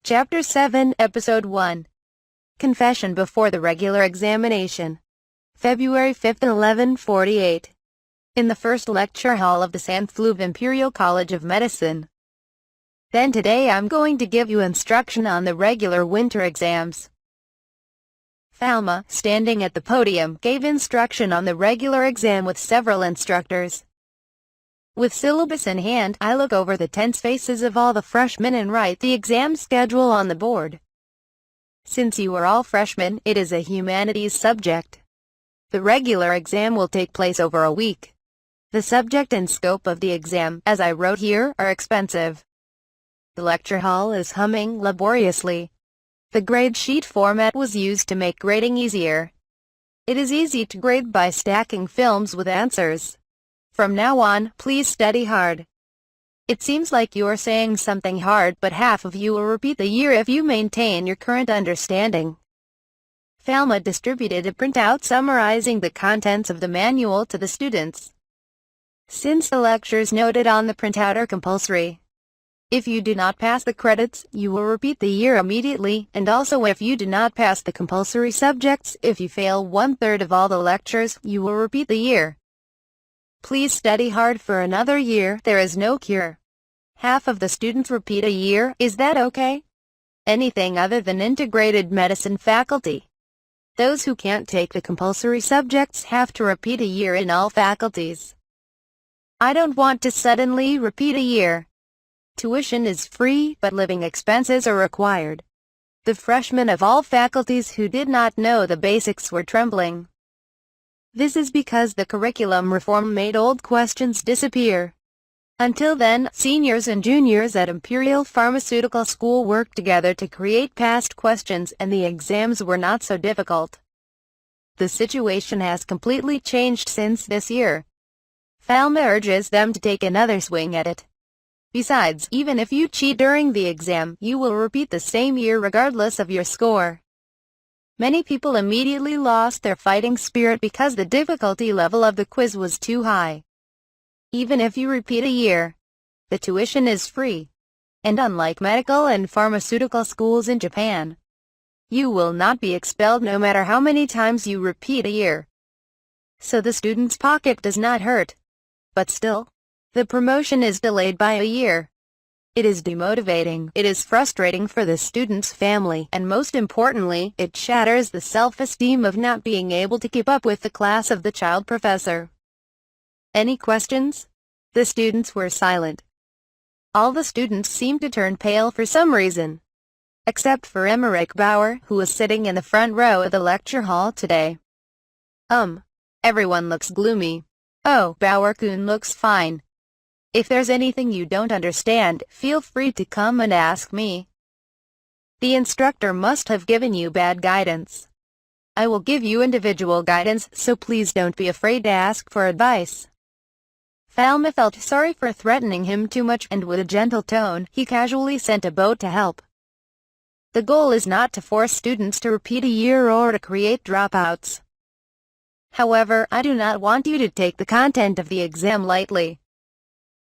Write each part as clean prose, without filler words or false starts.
Chapter 7, Episode 1. Confession before the regular examination. February 5, 1148. In the first lecture hall of the San Fleuve Imperial College of Medicine. Then today I'm going to give you instruction on the regular winter exams. Falma, standing at the podium, gave instruction on the regular exam with several instructors. With syllabus in hand, I look over the tense faces of all the freshmen and write the exam schedule on the board. Since you are all freshmen, it is a humanities subject. The regular exam will take place over a week. The subject and scope of the exam, as I wrote here, are expensive. The lecture hall is humming laboriously. The grade sheet format was used to make grading easier. It is easy to grade by stacking films with answers. From now on, please study hard. It seems like you're saying something hard, but half of you will repeat the year if you maintain your current understanding. Falma distributed a printout summarizing the contents of the manual to the students. Since the lectures noted on the printout are compulsory, if you do not pass the credits, you will repeat the year immediately, and also if you do not pass the compulsory subjects, if you fail 1/3 of all the lectures, you will repeat the year. Please study hard for another year, there is no cure. Half of the students repeat a year, is that okay? Anything other than integrated medicine faculty. Those who can't take the compulsory subjects have to repeat a year in all faculties. I don't want to suddenly repeat a year. Tuition is free, but living expenses are required. The freshmen of all faculties who did not know the basics were trembling. This is because the curriculum reform made old questions disappear. Until then, seniors and juniors at Imperial Pharmaceutical School worked together to create past questions, and the exams were not so difficult. The situation has completely changed since this year. Falma urges them to take another swing at it. Besides, even if you cheat during the exam, you will repeat the same year regardless of your score. Many people immediately lost their fighting spirit because the difficulty level of the quiz was too high. Even if you repeat a year, the tuition is free. And unlike medical and pharmaceutical schools in Japan, you will not be expelled no matter how many times you repeat a year. So the student's pocket does not hurt. But still, the promotion is delayed by a year. It is demotivating, it is frustrating for the student's family, and most importantly, it shatters the self-esteem of not being able to keep up with the class of the child professor. Any questions? The students were silent. All the students seemed to turn pale for some reason. Except for Emmerich Bauer, who was sitting in the front row of the lecture hall today. Everyone looks gloomy. Oh, Bauer-kun looks fine. If there's anything you don't understand, feel free to come and ask me. The instructor must have given you bad guidance. I will give you individual guidance, so please don't be afraid to ask for advice. Falma felt sorry for threatening him too much, and with a gentle tone, he casually sent a boat to help. The goal is not to force students to repeat a year or to create dropouts. However, I do not want you to take the content of the exam lightly.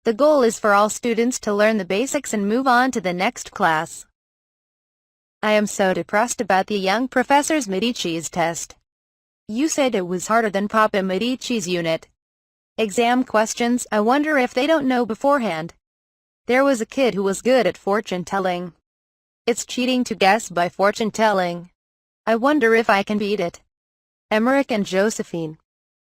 The goal is for all students to learn the basics and move on to the next class. I am so depressed about the young professor's Medici's test. You said it was harder than Papa Medici's unit. Exam questions, I wonder if they don't know beforehand. There was a kid who was good at fortune-telling. It's cheating to guess by fortune-telling. I wonder if I can beat it. Emmerich and Josephine,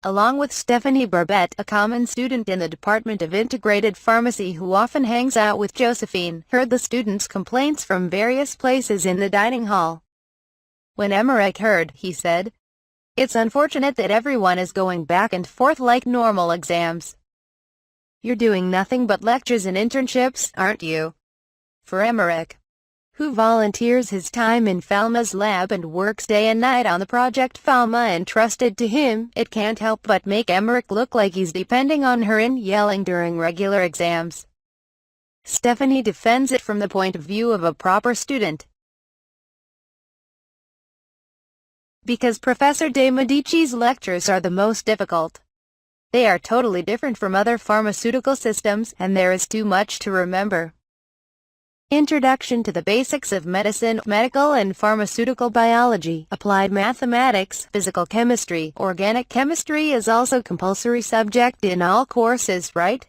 along with Stephanie Barbette, a common student in the Department of Integrated Pharmacy who often hangs out with Josephine, heard the students' complaints from various places in the dining hall. When Emmerich heard, he said, "It's unfortunate that everyone is going back and forth like normal exams. You're doing nothing but lectures and internships, aren't you?" For Emmerich, who volunteers his time in Falma's lab and works day and night on the project Falma entrusted to him, it can't help but make Emmerich look like he's depending on her and yelling during regular exams. Stephanie defends it from the point of view of a proper student. Because Professor de Medici's lectures are the most difficult. They are totally different from other pharmaceutical systems, and there is too much to remember. Introduction to the Basics of Medicine, Medical and Pharmaceutical Biology, Applied Mathematics, Physical Chemistry, Organic Chemistry is also compulsory subject in all courses, right?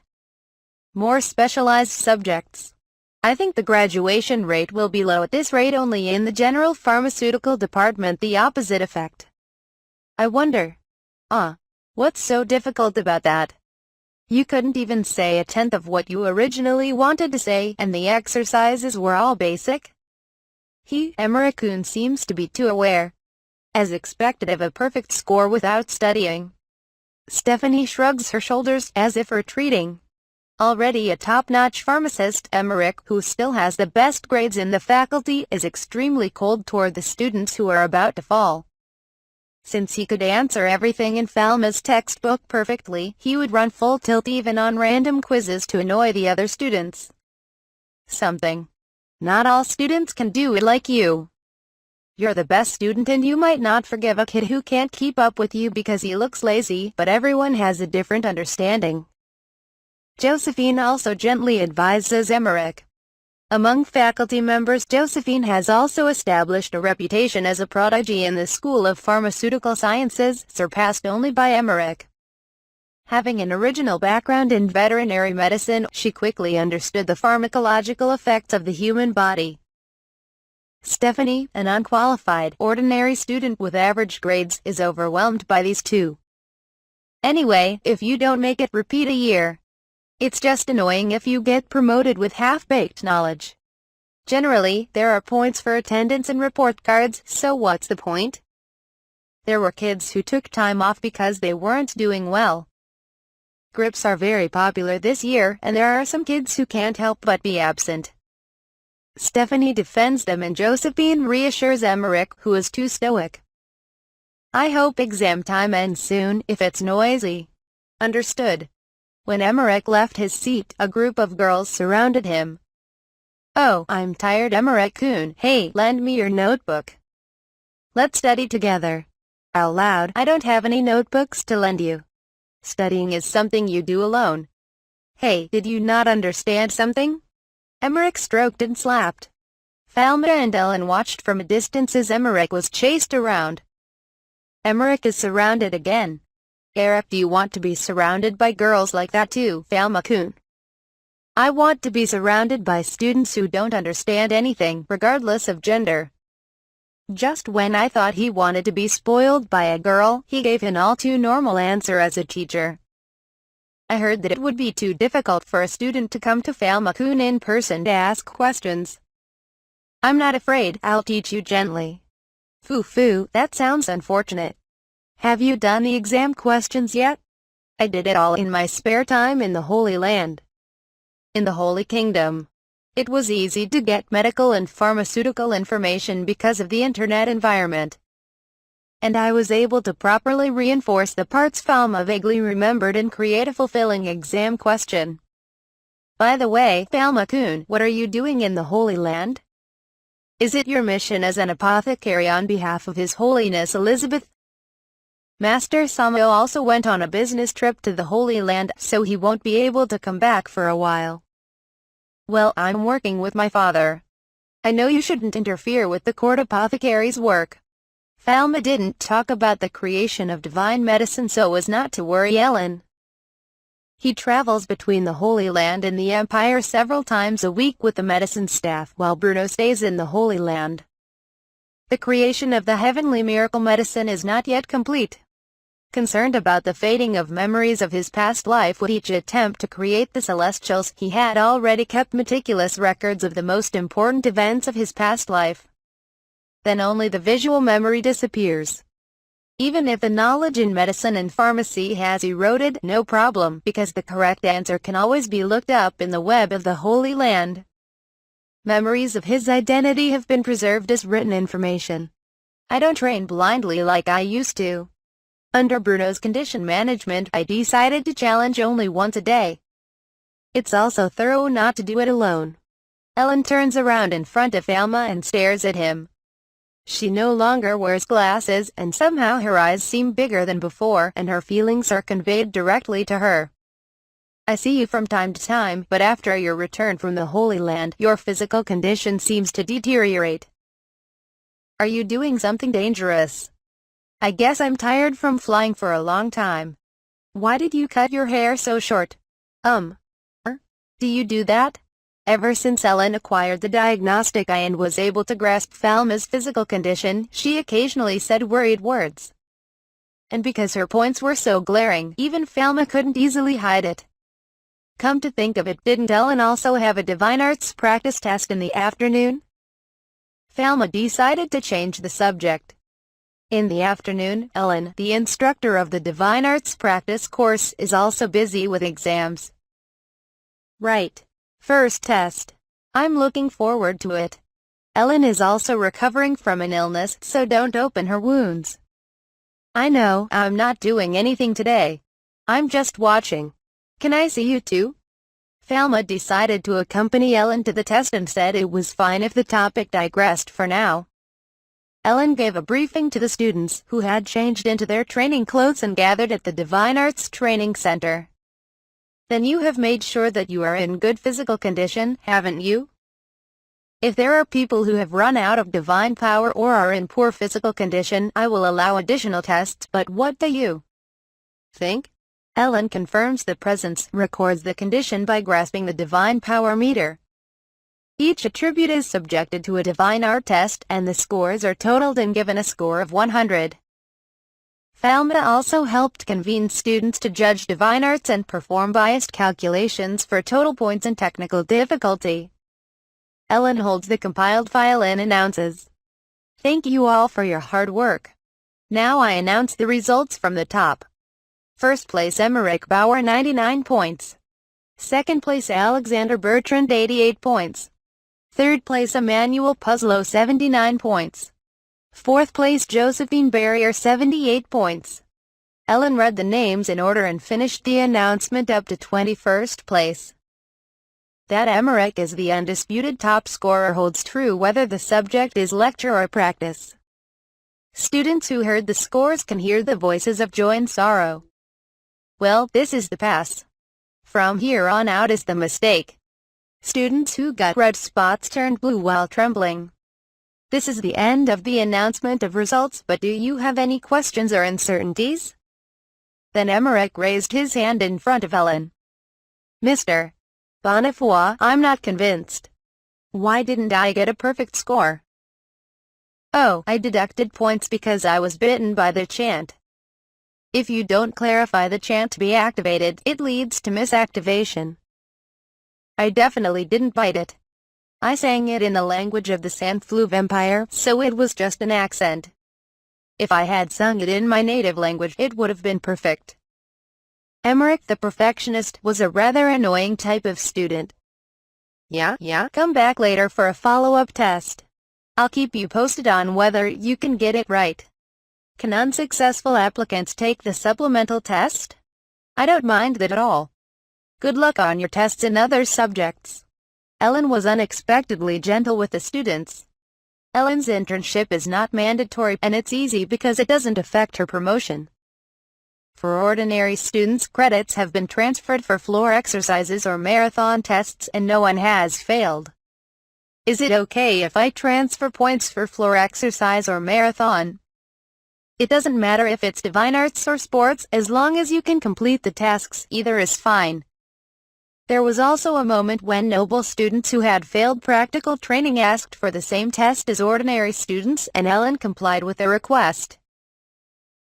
More specialized subjects. I think the graduation rate will be low at this rate only in the general pharmaceutical department, the opposite effect. I wonder. What's so difficult about that? You couldn't even say a tenth of what you originally wanted to say, and the exercises were all basic? Emmerich-kun seems to be too aware, as expected, of a perfect score without studying. Stephanie shrugs her shoulders, as if retreating. Already a top-notch pharmacist, Emmerich, who still has the best grades in the faculty, is extremely cold toward the students who are about to fall. Since he could answer everything in Falma's textbook perfectly, he would run full tilt even on random quizzes to annoy the other students. Something. Not all students can do it like you. You're the best student and you might not forgive a kid who can't keep up with you because he looks lazy, but everyone has a different understanding. Josephine also gently advises Emmerich. Among faculty members, Josephine has also established a reputation as a prodigy in the School of Pharmaceutical Sciences, surpassed only by Emmerich. Having an original background in veterinary medicine, she quickly understood the pharmacological effects of the human body. Stephanie, an unqualified, ordinary student with average grades, is overwhelmed by these two. Anyway, if you don't make it, repeat a year. It's just annoying if you get promoted with half-baked knowledge. Generally, there are points for attendance and report cards, so what's the point? There were kids who took time off because they weren't doing well. Grips are very popular this year, and there are some kids who can't help but be absent. Stephanie defends them and Josephine reassures Emmerich, who is too stoic. I hope exam time ends soon, if it's noisy. Understood. When Emmerich left his seat, a group of girls surrounded him. Oh, I'm tired, Emmerich-kun. Hey, lend me your notebook. Let's study together. Out loud, I don't have any notebooks to lend you. Studying is something you do alone. Hey, did you not understand something? Emmerich stroked and slapped. Falma and Ellen watched from a distance as Emmerich was chased around. Emmerich is surrounded again. Eric, do you want to be surrounded by girls like that too, Falma-kun? I want to be surrounded by students who don't understand anything, regardless of gender. Just when I thought he wanted to be spoiled by a girl, he gave an all too normal answer as a teacher. I heard that it would be too difficult for a student to come to Falma-kun in person to ask questions. I'm not afraid, I'll teach you gently. Foo, that sounds unfortunate. Have you done the exam questions yet? I did it all in my spare time in the Holy Land. In the Holy Kingdom. It was easy to get medical and pharmaceutical information because of the internet environment. And I was able to properly reinforce the parts Falma vaguely remembered and create a fulfilling exam question. By the way, Falma-kun, what are you doing in the Holy Land? Is it your mission as an apothecary on behalf of His Holiness Elizabeth? Master Samuel also went on a business trip to the Holy Land, so he won't be able to come back for a while. Well, I'm working with my father. I know you shouldn't interfere with the court apothecary's work. Falma didn't talk about the creation of divine medicine so as not to worry Ellen. He travels between the Holy Land and the Empire several times a week with the medicine staff while Bruno stays in the Holy Land. The creation of the heavenly miracle medicine is not yet complete. Concerned about the fading of memories of his past life with each attempt to create the celestials, he had already kept meticulous records of the most important events of his past life. Then only the visual memory disappears. Even if the knowledge in medicine and pharmacy has eroded, no problem, because the correct answer can always be looked up in the web of the Holy Land. Memories of his identity have been preserved as written information. I don't train blindly like I used to. Under Bruno's condition management, I decided to challenge only once a day. It's also thorough not to do it alone. Ellen turns around in front of Falma and stares at him. She no longer wears glasses, and somehow her eyes seem bigger than before, and her feelings are conveyed directly to her. I see you from time to time, but after your return from the Holy Land, your physical condition seems to deteriorate. Are you doing something dangerous? I guess I'm tired from flying for a long time. Why did you cut your hair so short? Do you do that? Ever since Ellen acquired the diagnostic eye and was able to grasp Falma's physical condition, she occasionally said worried words. And because her points were so glaring, even Falma couldn't easily hide it. Come to think of it, didn't Ellen also have a divine arts practice test in the afternoon? Falma decided to change the subject. In the afternoon, Ellen, the instructor of the divine arts practice course, is also busy with exams. Right. First test. I'm looking forward to it. Ellen is also recovering from an illness, so don't open her wounds. I know, I'm not doing anything today. I'm just watching. Can I see you too? Falma decided to accompany Ellen to the test and said it was fine if the topic digressed for now. Ellen gave a briefing to the students, who had changed into their training clothes and gathered at the Divine Arts Training Center. Then you have made sure that you are in good physical condition, haven't you? If there are people who have run out of divine power or are in poor physical condition, I will allow additional tests, but what do you think? Ellen confirms the presence, records the condition by grasping the divine power meter. Each attribute is subjected to a divine art test, and the scores are totaled and given a score of 100. Falma also helped convene students to judge divine arts and perform biased calculations for total points and technical difficulty. Ellen holds the compiled file and announces, "Thank you all for your hard work. Now I announce the results from the top. First place Emmerich Bauer 99 points. Second place Alexander Bertrand 88 points. Third place Emmanuel Puzzlo 79 points. Fourth place Josephine Barrier 78 points. Ellen read the names in order and finished the announcement up to 21st place. That Emmerich is the undisputed top scorer holds true whether the subject is lecture or practice. Students who heard the scores can hear the voices of joy and sorrow. Well, this is the pass. From here on out is the mistake. Students who got red spots turned blue while trembling. This is the end of the announcement of results, but do you have any questions or uncertainties? Then Emmerich raised his hand in front of Ellen. Mr. Bonnefoy, I'm not convinced. Why didn't I get a perfect score? Oh, I deducted points because I was bitten by the chant. If you don't clarify the chant to be activated, it leads to misactivation. I definitely didn't bite it. I sang it in the language of the Sanfluve Empire, so it was just an accent. If I had sung it in my native language, it would have been perfect. Emmerich the perfectionist was a rather annoying type of student. Yeah, come back later for a follow-up test. I'll keep you posted on whether you can get it right. Can unsuccessful applicants take the supplemental test? I don't mind that at all. Good luck on your tests in other subjects. Ellen was unexpectedly gentle with the students. Ellen's internship is not mandatory, and it's easy because it doesn't affect her promotion. For ordinary students, credits have been transferred for floor exercises or marathon tests, and no one has failed. Is it okay if I transfer points for floor exercise or marathon? It doesn't matter if it's divine arts or sports, as long as you can complete the tasks, either is fine. There was also a moment when noble students who had failed practical training asked for the same test as ordinary students, and Ellen complied with their request.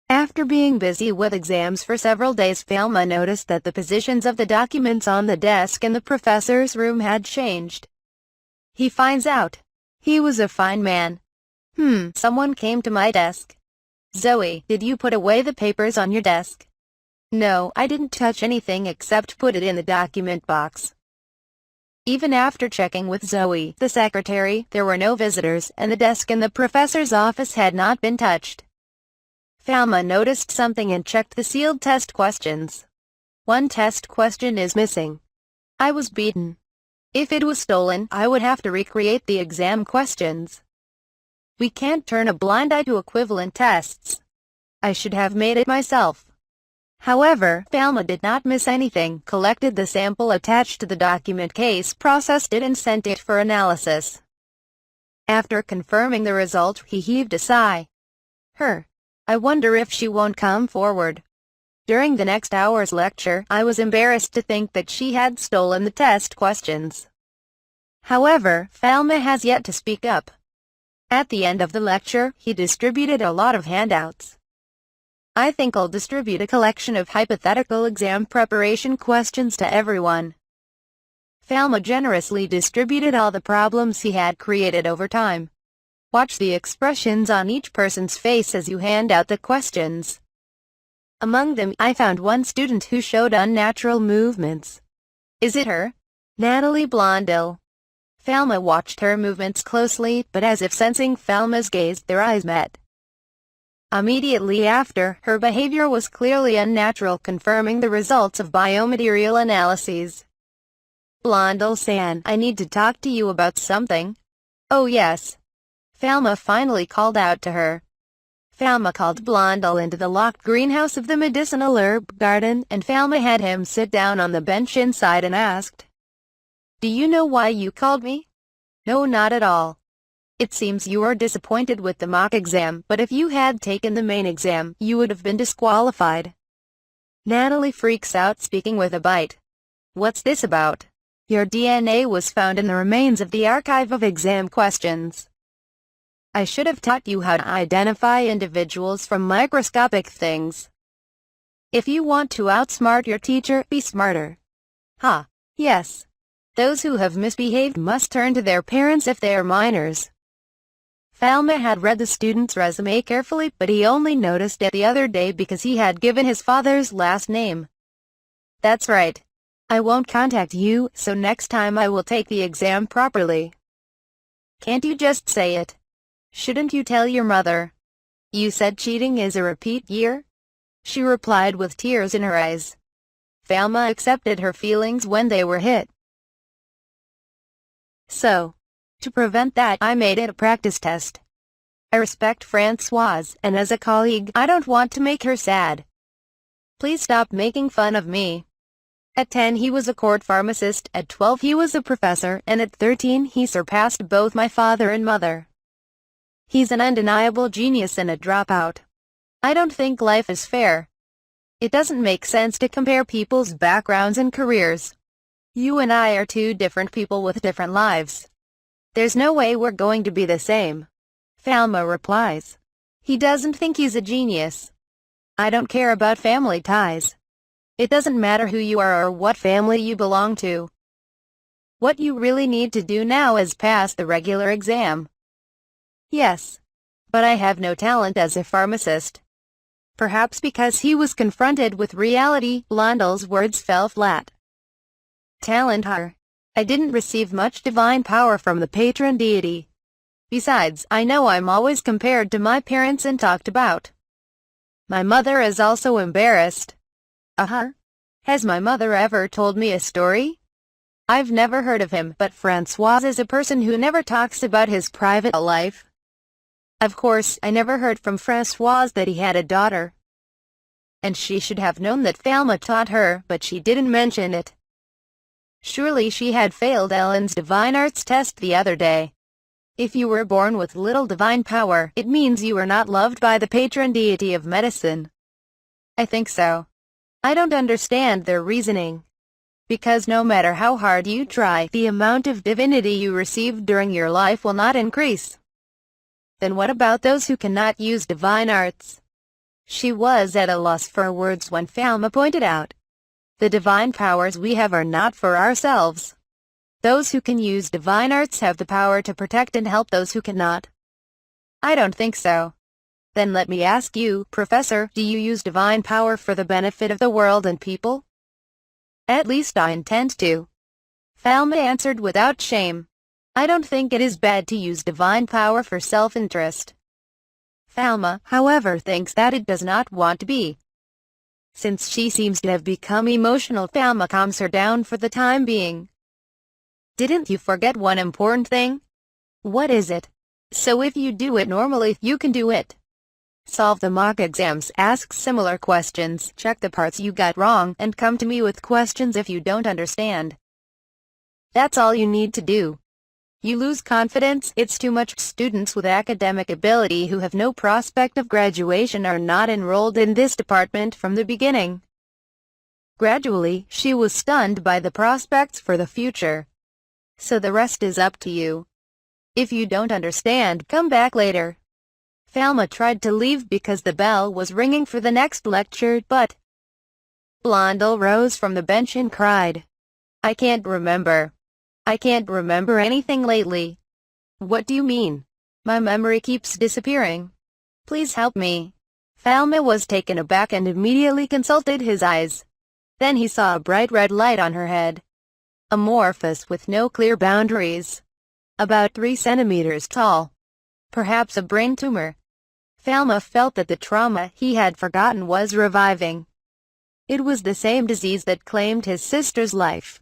After being busy with exams for several days, Falma noticed that the positions of the documents on the desk in the professor's room had changed. He finds out. He was a fine man. Someone came to my desk. Zoe, did you put away the papers on your desk? No, I didn't touch anything except put it in the document box. Even after checking with Zoe, the secretary, there were no visitors, and the desk in the professor's office had not been touched. Falma noticed something and checked the sealed test questions. One test question is missing. I was beaten. If it was stolen, I would have to recreate the exam questions. We can't turn a blind eye to equivalent tests. I should have made it myself. However, Falma did not miss anything, collected the sample attached to the document case, processed it and sent it for analysis. After confirming the result, he heaved a sigh. I wonder if she won't come forward. During the next hour's lecture, I was embarrassed to think that she had stolen the test questions. However, Falma has yet to speak up. At the end of the lecture, he distributed a lot of handouts. I think I'll distribute a collection of hypothetical exam preparation questions to everyone. Falma generously distributed all the problems he had created over time. Watch the expressions on each person's face as you hand out the questions. Among them, I found one student who showed unnatural movements. Is it her? Natalie Blondell. Falma watched her movements closely, but as if sensing Falma's gaze, their eyes met. Immediately after, her behavior was clearly unnatural, confirming the results of biomaterial analyses. Blondell-san, I need to talk to you about something. Oh yes. Falma finally called out to her. Falma called Blondell into the locked greenhouse of the medicinal herb garden, and Falma had him sit down on the bench inside and asked, "Do you know why you called me?" "No, not at all. It seems you are disappointed with the mock exam, but if you had taken the main exam, you would have been disqualified." Natalie freaks out, speaking with a bite. "What's this about? Your DNA was found in the remains of the archive of exam questions. I should have taught you how to identify individuals from microscopic things. If you want to outsmart your teacher, be smarter." "Ha, yes. Those who have misbehaved must turn to their parents if they are minors." Falma had read the student's resume carefully, but he only noticed it the other day because he had given his father's last name. "That's right. I won't contact you, so next time I will take the exam properly." "Can't you just say it? Shouldn't you tell your mother? You said cheating is a repeat year?" She replied with tears in her eyes. Falma accepted her feelings when they were hit. So, to prevent that, I made it a practice test. I respect Francoise, and as a colleague, I don't want to make her sad. Please stop making fun of me. At 10 he was a court pharmacist, at 12 he was a professor, and at 13 he surpassed both my father and mother. He's an undeniable genius and a dropout. I don't think life is fair. It doesn't make sense to compare people's backgrounds and careers. You and I are two different people with different lives. There's no way we're going to be the same." Falma replies. "He doesn't think he's a genius. I don't care about family ties. It doesn't matter who you are or what family you belong to. What you really need to do now is pass the regular exam." "Yes. But I have no talent as a pharmacist." Perhaps because he was confronted with reality, Blondell's words fell flat. "Talent, huh? I didn't receive much divine power from the patron deity. Besides, I know I'm always compared to my parents and talked about. My mother is also embarrassed." Has my mother ever told me a story? I've never heard of him, but Francois is a person who never talks about his private life. Of course, I never heard from Francois that he had a daughter. And she should have known that Falma taught her, but she didn't mention it. Surely she had failed Ellen's divine arts test the other day. If you were born with little divine power, it means you are not loved by the patron deity of medicine. I think so. I don't understand their reasoning. Because no matter how hard you try, the amount of divinity you receive during your life will not increase. Then what about those who cannot use divine arts? She was at a loss for words when Falma pointed out. The divine powers we have are not for ourselves. Those who can use divine arts have the power to protect and help those who cannot. I don't think so. Then let me ask you, Professor, do you use divine power for the benefit of the world and people? At least I intend to. Falma answered without shame. I don't think it is bad to use divine power for self-interest. Falma, however, thinks that it does not want to be. Since she seems to have become emotional, Falma calms her down for the time being. Didn't you forget one important thing? What is it? So if you do it normally, you can do it. Solve the mock exams, ask similar questions, check the parts you got wrong, and come to me with questions if you don't understand. That's all you need to do. You lose confidence, it's too much. Students with academic ability who have no prospect of graduation are not enrolled in this department from the beginning. Gradually, she was stunned by the prospects for the future. So the rest is up to you. If you don't understand, come back later. Falma tried to leave because the bell was ringing for the next lecture, but Blondel rose from the bench and cried, I can't remember anything lately. What do you mean? My memory keeps disappearing. Please help me. Falma was taken aback and immediately consulted his eyes. Then he saw a bright red light on her head. Amorphous with no clear boundaries. About 3 centimeters tall. Perhaps a brain tumor. Falma felt that the trauma he had forgotten was reviving. It was the same disease that claimed his sister's life.